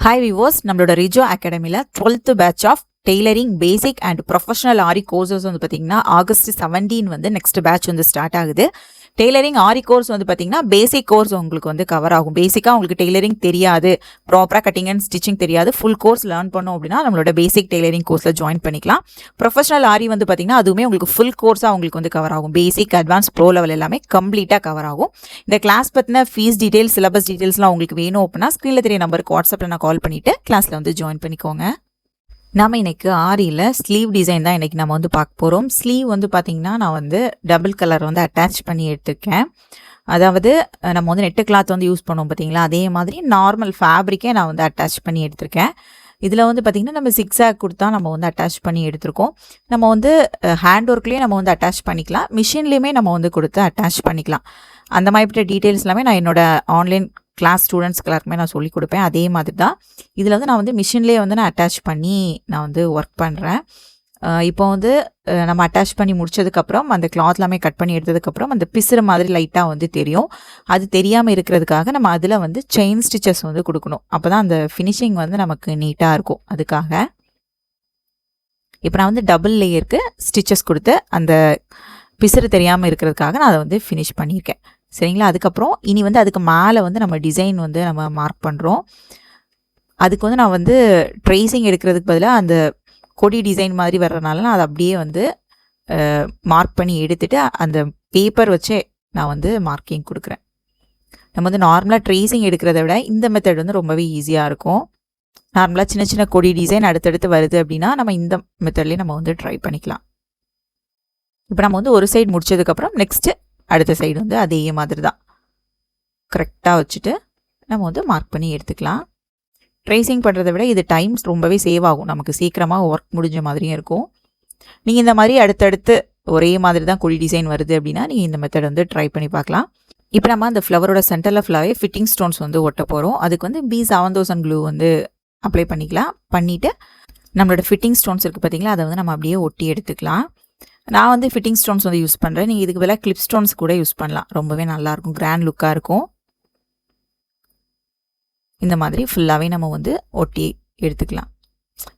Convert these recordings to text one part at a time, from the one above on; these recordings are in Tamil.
ஹாய் விவோஸ், நம்மளோட ரிஜோ அகாடமியில் 12th batch of tailoring basic and professional aari courses வந்து பார்த்தீங்கன்னா August 17 வந்து நெக்ஸ்ட் பேட்ச் வந்து ஸ்டார்ட் ஆகுது. டெய்லரிங் ஆரி கோர்ஸ் வந்து பார்த்தீங்கன்னா பேசிக் கோர்ஸ் உங்களுக்கு வந்து கவர் ஆகும். பேசிக்காக உங்களுக்கு டெய்லரிங் தெரியாது, ப்ராப்பராக கட்டிங் அண்ட் ஸ்டிச்சிங் தெரியாது, ஃபுல் கோர்ஸ் லேர்ன் பண்ணோம் அப்படின்னா நம்மளோட பேசிக் டெய்லரிங் கோர்ஸில் ஜாயின் பண்ணிக்கலாம். ப்ரொஃபஷனல் ஆரி வந்து பார்த்தீங்கன்னா அதுவுமே உங்களுக்கு ஃபுல் கோர்ஸாக உங்களுக்கு வந்து கவர் ஆகும். பேசிக், அட்வான்ஸ், ப்ரோ லெவல் எல்லாமே கம்ப்ளீட்டாக கவர் ஆகும். இந்த கிளாஸ் பற்றின ஃபீஸ் டீட்டெயில்ஸ், சிலபஸ் டீட்டெயில்ஸ்லாம் உங்களுக்கு வேணும் அப்படின்னா ஸ்க்ரீனில் தெரிய நம்பருக்கு வாட்ஸ்அப்பில் நான் கால் பண்ணிவிட்டு கிளாஸில் வந்து ஜாயின் பண்ணிக்கோங்க. நம்ம இன்னைக்கு ஆரியில் ஸ்லீவ் டிசைன் தான் இன்றைக்கி நம்ம வந்து பார்க்க போகிறோம். ஸ்லீவ் வந்து பார்த்திங்கன்னா நான் வந்து டபுள் கலர் வந்து அட்டாச் பண்ணி எடுத்துருக்கேன். அதாவது நம்ம வந்து நெட்டு கிளாத் வந்து யூஸ் பண்ணுவோம் பார்த்தீங்களா, அதே மாதிரி நார்மல் ஃபேப்ரிக்கே நான் வந்து அட்டாச் பண்ணி எடுத்திருக்கேன். இதில் வந்து பார்த்திங்கன்னா நம்ம சிக்ஸாக் கொடுத்தா நம்ம வந்து அட்டாச் பண்ணி எடுத்திருக்கோம். நம்ம வந்து ஹேண்ட் ஒர்க்லேயும் நம்ம வந்து அட்டாச் பண்ணிக்கலாம், மிஷின்லேயுமே நம்ம வந்து கொடுத்து அட்டாச் பண்ணிக்கலாம். அந்த மாதிரி டீட்டெயில்ஸ் எல்லாமே நான் என்னோட ஆன்லைன் கிளாஸ் ஸ்டூடெண்ட்ஸ்க்கு எல்லாருக்குமே நான் சொல்லிக் கொடுப்பேன். அதே மாதிரி தான் இதில் வந்து நான் வந்து மிஷின்லேயே வந்து நான் அட்டாச் பண்ணி நான் வந்து ஒர்க் பண்ணுறேன். இப்போ வந்து நம்ம அட்டாச் பண்ணி முடிச்சதுக்கப்புறம் அந்த கிளாத் எல்லாமே கட் பண்ணி எடுத்ததுக்கப்புறம் அந்த பிசுறு மாதிரி லைட்டாக வந்து தெரியும். அது தெரியாமல் இருக்கிறதுக்காக நம்ம அதில் வந்து செயின் ஸ்டிச்சஸ் வந்து கொடுக்கணும். அப்போ தான் அந்த ஃபினிஷிங் வந்து நமக்கு நீட்டாக இருக்கும். அதுக்காக இப்போ நான் வந்து டபுள் லேயருக்கு ஸ்டிச்சஸ் கொடுத்து அந்த பிசுறு தெரியாமல் இருக்கிறதுக்காக நான் அதை வந்து ஃபினிஷ் பண்ணியிருக்கேன். சரிங்களா. அதுக்கப்புறம் இனி வந்து அதுக்கு மேலே வந்து நம்ம டிசைன் வந்து நம்ம மார்க் பண்ணுறோம். அதுக்கு வந்து நான் வந்து ட்ரேசிங் எடுக்கிறதுக்கு பதிலாக அந்த கொடி டிசைன் மாதிரி வர்றதுனால நான் அதை அப்படியே வந்து மார்க் பண்ணி எடுத்துகிட்டு அந்த பேப்பர் வச்சே நான் வந்து மார்க்கிங் கொடுக்குறேன். நம்ம வந்து நார்மலாக ட்ரேசிங் எடுக்கிறத விட இந்த மெத்தட் வந்து ரொம்பவே ஈஸியாக இருக்கும். நார்மலாக சின்ன சின்ன கொடி டிசைன் அடுத்தடுத்து வருது அப்படின்னா நம்ம இந்த மெத்தட்லேயே நம்ம வந்து ட்ரை பண்ணிக்கலாம். இப்போ நம்ம வந்து ஒரு சைடு முடிச்சதுக்கப்புறம் நெக்ஸ்ட்டு அடுத்த சைடு வந்து அதே மாதிரி தான் கரெக்டாக வச்சுட்டு நம்ம வந்து மார்க் பண்ணி எடுத்துக்கலாம். ட்ரேசிங் பண்ணுறதை விட இது டைம்ஸ் ரொம்பவே சேவ் ஆகும், நமக்கு சீக்கிரமாக ஒர்க் முடிஞ்ச மாதிரியும் இருக்கும். நீங்கள் இந்த மாதிரி அடுத்தடுத்து ஒரே மாதிரி தான் கொடி டிசைன் வருது அப்படின்னா நீங்கள் இந்த மெத்தட் வந்து ட்ரை பண்ணி பார்க்கலாம். இப்போ நம்ம அந்த ஃப்ளவரோட சென்டரில் ஃபுல்லாகவே ஃபிட்டிங் ஸ்டோன்ஸ் வந்து ஒட்ட போகிறோம். அதுக்கு வந்து B7000 க்ளூ வந்து அப்ளை பண்ணிக்கலாம். பண்ணிவிட்டு நம்மளோட ஃபிட்டிங் ஸ்டோன்ஸ் இருக்குது பார்த்தீங்களா, அதை வந்து நம்ம அப்படியே ஒட்டி எடுத்துக்கலாம். நான் வந்து ஃபிட்டிங் ஸ்டோன்ஸ் வந்து யூஸ் பண்ணுறேன். நீங்கள் இதுக்கு பதிலாக கிளிப் ஸ்டோன்ஸ் கூட யூஸ் பண்ணலாம், ரொம்பவே நல்லாயிருக்கும், கிராண்ட் லுக்காக இருக்கும். இந்த மாதிரி ஃபுல்லாகவே நம்ம வந்து ஒட்டி எடுத்துக்கலாம்.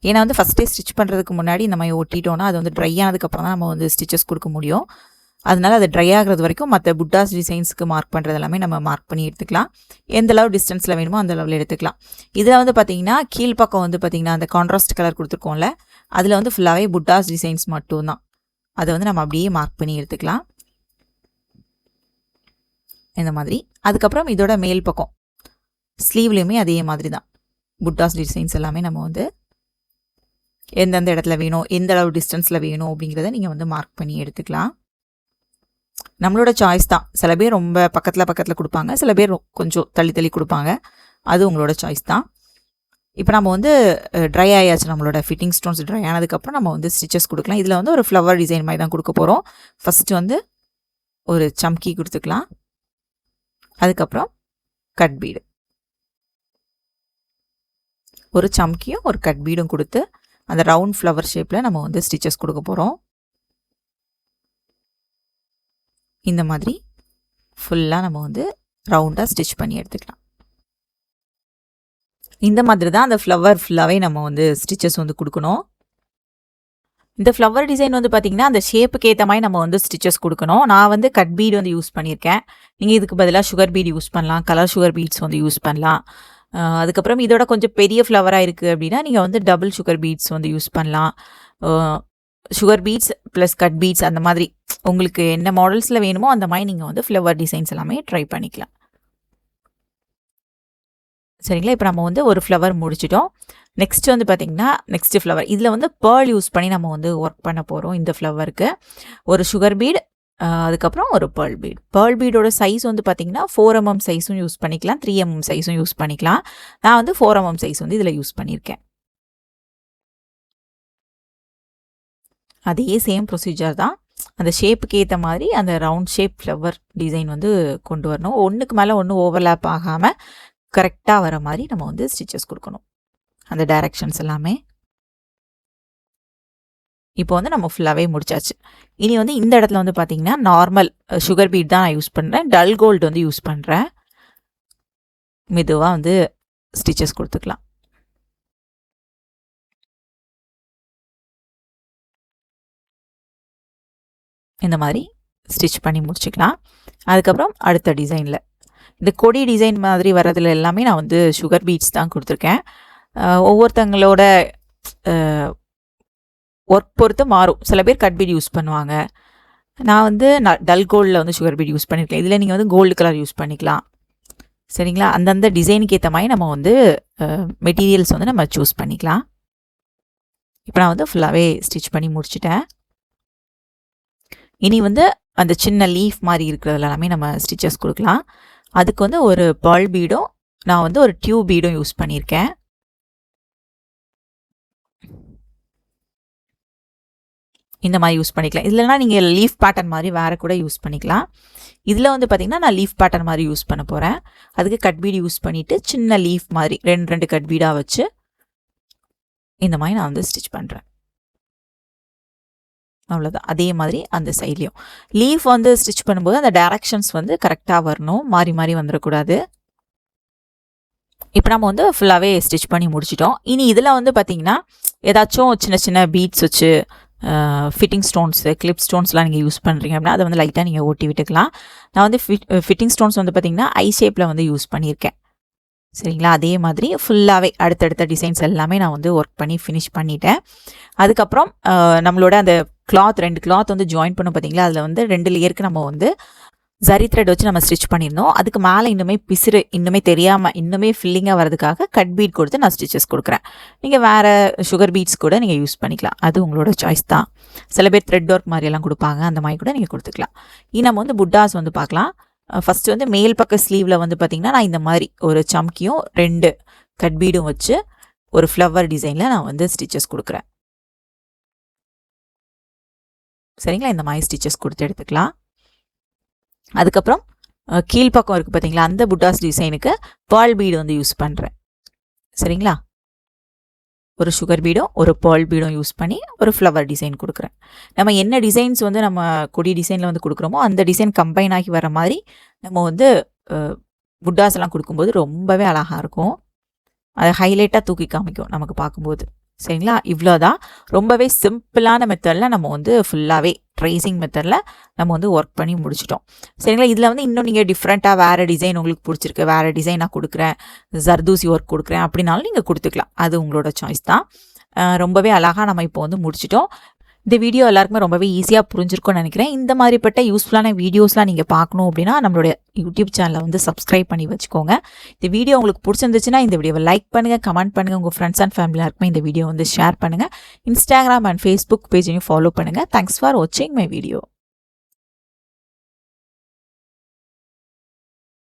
ஏன்னா வந்து ஃபஸ்ட்டே ஸ்டிச் பண்ணுறதுக்கு முன்னாடி இந்த மாதிரி ஒட்டிட்டோன்னா அது வந்து ட்ரை ஆனதுக்கப்புறம் தான் நம்ம வந்து ஸ்டிச்சஸ் கொடுக்க முடியும். அதனால அது ட்ரை ஆகிறது வரைக்கும் மற்ற புட்டாஸ் டிசைன்ஸுக்கு மார்க் பண்ணுறது எல்லாமே நம்ம மார்க் பண்ணி எடுத்துக்கலாம். எந்த அளவு டிஸ்டன்ஸில் வேணுமோ அந்த லெவலில் எடுத்துக்கலாம். இதில் வந்து பார்த்திங்கன்னா கீழ்ப்பக்கம் வந்து பார்த்திங்கன்னா அந்த கான்ட்ராஸ்ட் கலர் கொடுத்துருக்கோம்ல, அதில் வந்து ஃபுல்லாகவே புட்டாஸ் டிசைன்ஸ் மட்டும்தான். அதை வந்து நம்ம அப்படியே மார்க் பண்ணி எடுத்துக்கலாம் இந்த மாதிரி. அதுக்கப்புறம் இதோட மேல் பக்கம் ஸ்லீவ்லேயுமே அதே மாதிரி தான் புட்டாஸ் டிசைன்ஸ் எல்லாமே நம்ம வந்து எந்தெந்த இடத்துல வேணும், எந்த அளவு டிஸ்டன்ஸில் வேணும் அப்படிங்கிறத நீங்கள் வந்து மார்க் பண்ணி எடுத்துக்கலாம். நம்மளோட சாய்ஸ் தான். சில பேர் ரொம்ப பக்கத்தில் கொடுப்பாங்க, சில பேர் கொஞ்சம் தள்ளி கொடுப்பாங்க. அது உங்களோட சாய்ஸ் தான். இப்போ நம்ம வந்து ட்ரை ஆயாச்சு, நம்மளோட ஃபிட்டிங் ஸ்டோன்ஸ் ட்ரை ஆனதுக்கப்புறம் நம்ம வந்து ஸ்டிச்சஸ் கொடுக்கலாம். இதில் வந்து ஒரு ஃப்ளவர் டிசைன் மாதிரி தான் கொடுக்க போகிறோம். ஃபஸ்ட்டு வந்து ஒரு சம்கி கொடுத்துக்கலாம். அதுக்கப்புறம் கட் பீடு, ஒரு சம்கியும் ஒரு கட் பீடும் கொடுத்து அந்த ரவுண்ட் ஃப்ளவர் ஷேப்பில் நம்ம வந்து ஸ்டிச்சஸ் கொடுக்க போகிறோம். இந்த மாதிரி ஃபுல்லாக நம்ம வந்து ரவுண்டாக ஸ்டிச் பண்ணி எடுத்துக்கலாம். இந்த மாதிரி தான் அந்த ஃப்ளவர் ஃபுல்லாகவே நம்ம வந்து ஸ்டிச்சஸ் வந்து கொடுக்கணும். இந்த ஃப்ளவர் டிசைன் வந்து பார்த்திங்கன்னா அந்த ஷேப்புக்கு ஏற்ற மாதிரி நம்ம வந்து ஸ்டிச்சஸ் கொடுக்கணும். நான் வந்து கட் பீடு வந்து யூஸ் பண்ணியிருக்கேன். நீங்கள் இதுக்கு பதிலாக சுகர் பீடு யூஸ் பண்ணலாம், கலர் சுகர் பீட்ஸ் வந்து யூஸ் பண்ணலாம். அதுக்கப்புறம் இதோட கொஞ்சம் பெரிய ஃப்ளவராக இருக்குது அப்படின்னா நீங்கள் வந்து டபுள் சுகர் பீட்ஸ் வந்து யூஸ் பண்ணலாம். Sugar beads plus cut beads அந்த மாதிரி உங்களுக்கு என்ன மாடல்ஸில் வேணுமோ அந்த மாதிரி நீங்கள் வந்து ஃப்ளவர் டிசைன்ஸ் எல்லாமே ட்ரை பண்ணிக்கலாம். சரிங்களா. இப்போ நம்ம வந்து ஒரு ஃப்ளவர் முடிச்சிட்டோம். நெக்ஸ்ட் வந்து பார்த்திங்கன்னா நெக்ஸ்ட் ஃப்ளவர் இதில் வந்து பேர்ல் யூஸ் பண்ணி நம்ம வந்து ஒர்க் பண்ண போகிறோம். இந்த ஃப்ளவருக்கு ஒரு சுகர் பீட், அதுக்கப்புறம் ஒரு பேர்ல் பீட். பேர்ல் பீடோட சைஸ் வந்து பார்த்திங்கன்னா 4mm சைஸும் யூஸ் பண்ணிக்கலாம், 3mm சைஸும் யூஸ் பண்ணிக்கலாம். நான் வந்து 4mm சைஸ் வந்து இதில் யூஸ் பண்ணியிருக்கேன். அதே சேம் ப்ரொசீஜர் தான். அந்த ஷேப்புக்கு ஏற்ற மாதிரி அந்த ரவுண்ட் ஷேப் ஃப்ளவர் டிசைன் வந்து கொண்டு வரணும். ஒன்றுக்கு மேலே ஒன்று ஓவர்லேப் ஆகாமல் கரெக்டாக வர மாதிரி நம்ம வந்து ஸ்டிச்சஸ் கொடுக்கணும், அந்த டைரக்ஷன்ஸ் எல்லாமே. இப்போ வந்து நம்ம ஃபுல்லாகவே முடிச்சாச்சு. இனி வந்து இந்த இடத்துல வந்து பார்த்திங்கன்னா நார்மல் சுகர் பீட் தான் நான் யூஸ் பண்ணுறேன். டல் கோல்டு வந்து யூஸ் பண்ணுறேன். மெதுவாக வந்து ஸ்டிச்சஸ் கொடுத்துக்கலாம். இந்த மாதிரி ஸ்டிச் பண்ணி முடிச்சுக்கலாம். அதுக்கப்புறம் அடுத்த டிசைனில் இந்த கொடி டிசைன் மாதிரி வர்றதுல எல்லாமே நான் வந்து சுகர் பீட்ஸ் தான் கொடுத்துருக்கேன். ஒவ்வொருத்தங்களோட ஒர்க் பொறுத்து மாறும். சில பேர் கட் பீட் யூஸ் பண்ணுவாங்க. நான் வந்து டல் கோல்டில் வந்து சுகர் பீட் யூஸ் பண்ணியிருக்கேன். இதில் நீங்கள் வந்து கோல்டு கலர் யூஸ் பண்ணிக்கலாம். சரிங்களா? அந்தந்த டிசைனுக்கு ஏற்ற மாதிரி நம்ம வந்து மெட்டீரியல்ஸ் வந்து நம்ம சூஸ் பண்ணிக்கலாம். இப்போ நான் வந்து ஃபுல்லாகவே ஸ்டிச் பண்ணி முடிச்சிட்டேன். இனி வந்து அந்த சின்ன லீஃப் மாதிரி இருக்கிறதுல எல்லாமே நம்ம ஸ்டிச்சஸ் கொடுக்கலாம். அதுக்கு வந்து ஒரு பால் பீடும் நான் வந்து ஒரு டியூப் பீடும் யூஸ் பண்ணியிருக்கேன். இந்த மாதிரி யூஸ் பண்ணிக்கலாம். இல்லைனா நீங்கள் லீஃப் பேட்டர்ன் மாதிரி வேறு கூட யூஸ் பண்ணிக்கலாம். இதில் வந்து பார்த்திங்கன்னா நான் லீஃப் பேட்டர்ன் மாதிரி யூஸ் பண்ண போகிறேன். அதுக்கு கட் பீடு யூஸ் பண்ணிவிட்டு சின்ன லீஃப் மாதிரி ரெண்டு கட் பீடாக வச்சு இந்த மாதிரி நான் வந்து ஸ்டிச் பண்ணுறேன். அவ்வளோதான். அதே மாதிரி அந்த சைட்லேயும் லீஃப் வந்து ஸ்டிச் பண்ணும்போது அந்த டைரக்ஷன்ஸ் வந்து கரெக்டாக வரணும், மாறி மாறி வந்துடக்கூடாது. இப்போ நம்ம வந்து ஃபுல்லாகவே ஸ்டிச் பண்ணி முடிச்சிட்டோம். இனி இதில் வந்து பார்த்திங்கன்னா ஏதாச்சும் சின்ன சின்ன பீட்ஸ் வச்சு ஃபிட்டிங் ஸ்டோன்ஸு கிளிப் ஸ்டோன்ஸ்லாம் நீங்கள் யூஸ் பண்ணுறீங்க அப்படின்னா அதை வந்து லைட்டாக நீங்கள் ஓட்டி விட்டுக்கலாம். நான் வந்து ஃபிட்டிங் ஸ்டோன்ஸ் வந்து பார்த்திங்கன்னா ஐ ஷேப்பில் வந்து யூஸ் பண்ணியிருக்கேன். சரிங்களா? அதே மாதிரி ஃபுல்லாகவே அடுத்தடுத்த டிசைன்ஸ் எல்லாமே நான் வந்து ஒர்க் பண்ணி ஃபினிஷ் பண்ணிட்டேன். அதுக்கப்புறம் நம்மளோட அந்த ரெண்டு கிளாத் வந்து ஜாயின் பண்ணோம் பார்த்தீங்களா? அதில் வந்து 2 லேயருக்கு நம்ம வந்து ஜரி த்ரெட் வச்சு நம்ம ஸ்டிச் பண்ணியிருந்தோம். அதுக்கு மேலே இன்னுமே தெரியாமல் இன்னுமே ஃபில்லிங்காக வரதுக்காக கட் பீட் கொடுத்து நான் ஸ்டிச்சஸ் கொடுக்குறேன். நீங்கள் வேறு சுகர் பீட்ஸ் கூட நீங்கள் யூஸ் பண்ணிக்கலாம். அது உங்களோட சாய்ஸ் தான். சில பேர் த்ரெட் ஒர்க் மாதிரியெல்லாம் கொடுப்பாங்க. அந்த மாதிரி கூட நீங்கள் கொடுத்துக்கலாம். நம்ம வந்து புட்டாஸ் வந்து பார்க்கலாம். ஃபஸ்ட்டு வந்து மேல் பக்க ஸ்லீவில் வந்து பார்த்திங்கன்னா நான் இந்த மாதிரி ஒரு சம்கியும் 2 கட் பீடும் வச்சு ஒரு ஃப்ளவர் டிசைனில் நான் வந்து ஸ்டிச்சஸ் கொடுக்குறேன். சரிங்களா? இந்த மாதிரி ஸ்டிச்சஸ் கொடுத்து எடுத்துக்கலாம். அதுக்கப்புறம் கீழ்ப்பக்கம் இருக்குது பார்த்தீங்களா? அந்த புட்டாஸ் டிசைனுக்கு பால் பீடு வந்து யூஸ் பண்ணுறேன். சரிங்களா? ஒரு சுகர் பீடும் ஒரு பால் பீடும் யூஸ் பண்ணி ஒரு ஃப்ளவர் டிசைன் கொடுக்குறேன். நம்ம என்ன டிசைன்ஸ் வந்து நம்ம கொடி டிசைனில் வந்து கொடுக்குறோமோ அந்த டிசைன் கம்பைன் ஆகி வர மாதிரி நம்ம வந்து புட்டாஸ் எல்லாம் கொடுக்கும்போது ரொம்பவே அழகாக இருக்கும். அதை ஹைலைட்டாக தூக்கி காமிக்கும் நமக்கு பார்க்கும்போது. சரிங்களா? இவ்வளோதான். ரொம்பவே சிம்பிளான மெத்தடில் நம்ம வந்து ஃபுல்லாகவே ட்ரேசிங் மெத்தடில் நம்ம வந்து ஒர்க் பண்ணி முடிச்சிட்டோம். சரிங்களா? இதில் வந்து இன்னும் நீங்கள் டிஃப்ரெண்ட்டாக வேறு டிசைன் உங்களுக்கு பிடிச்சிருக்கு, வேறு டிசைன் நான் கொடுக்குறேன், ஜர்தூசி ஒர்க் கொடுக்குறேன் அப்படின்னாலும் நீங்கள் கொடுத்துக்கலாம். அது உங்களோட சாய்ஸ் தான். ரொம்பவே அழகாக நம்ம இப்போ வந்து முடிச்சிட்டோம். இந்த வீடியோ எல்லாருக்குமே ரொம்பவே ஈஸியாக புரிஞ்சிருக்கும்னு நினைக்கிறேன். இந்த மாதிரிப்பட்ட யூஸ்ஃபுல்லான வீடியோஸ்லாம் நீங்கள் பார்க்கணும் அப்படின்னா நம்மளுடைய யூடியூப் சேனலை வந்து சப்ஸ்கிரைப் பண்ணி வச்சுக்கோங்க. இந்த வீடியோ உங்களுக்கு பிடிச்சிருந்துச்சுன்னா இந்த வீடியோவை லைக் பண்ணுங்கள், கமெண்ட் பண்ணுங்கள், உங்கள் ஃப்ரெண்ட்ஸ் அண்ட் ஃபேமிலி எல்லாருக்குமே இந்த வீடியோ வந்து ஷேர் பண்ணுங்கள். இன்ஸ்டாகிராம் அண்ட் ஃபேஸ்புக் பேஜையும் ஃபாலோ பண்ணுங்கள். தேங்க்ஸ் ஃபார் வாட்சிங் மை வீடியோ.